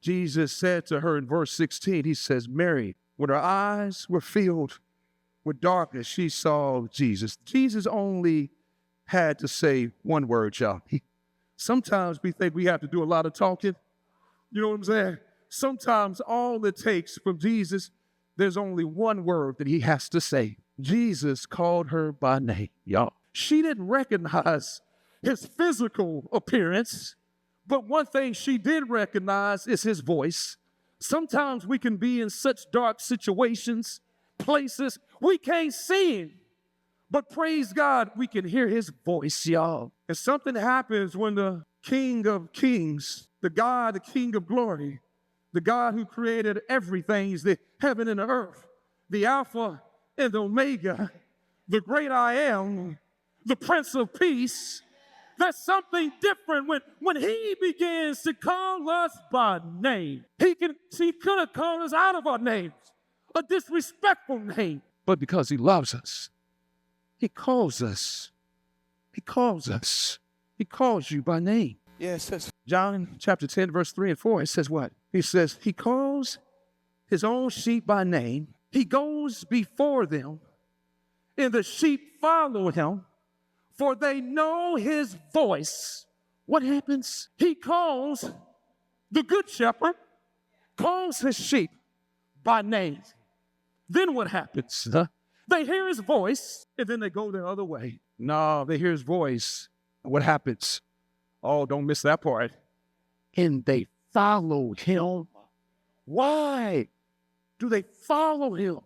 Jesus said to her in verse 16, he says, Mary, when her eyes were filled with darkness, she saw Jesus. Jesus only had to say one word, y'all. Sometimes we think we have to do a lot of talking. You know what I'm saying? Sometimes all it takes from Jesus, there's only one word that he has to say. Jesus called her by name, y'all. She didn't recognize his physical appearance, but one thing she did recognize is his voice. Sometimes we can be in such dark situations, places, we can't see him. But praise God, we can hear his voice, y'all. And something happens when the King of Kings, the God, the King of Glory, the God who created everything, is the heaven and the earth, the Alpha and the Omega, the great I am, the Prince of Peace. There's something different when he begins to call us by name. He could have called us out of our names, a disrespectful name. But because he loves us, he calls us. He calls us. He calls you by name. Yeah, it says, John chapter 10, verse 3 and 4, it says what? He says, he calls his own sheep by name. He goes before them, and the sheep follow him, for they know his voice. What happens? He calls, the good shepherd calls his sheep by name. Then what happens? They hear his voice, and then they go their other way. No, they hear his voice. What happens? Oh, don't miss that part. And they follow him. Why do they follow him?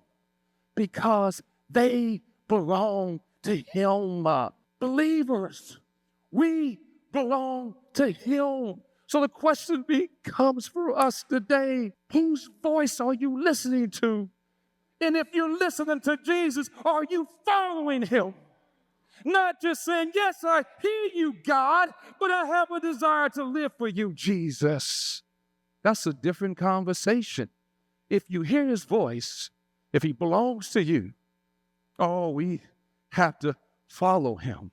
Because they belong to him. Believers, we belong to him. So the question becomes for us today, whose voice are you listening to? And if you're listening to Jesus, are you following him? Not just saying, yes, I hear you, God, but I have a desire to live for you, Jesus. That's a different conversation. If you hear his voice, if he belongs to you, oh, we have to follow him.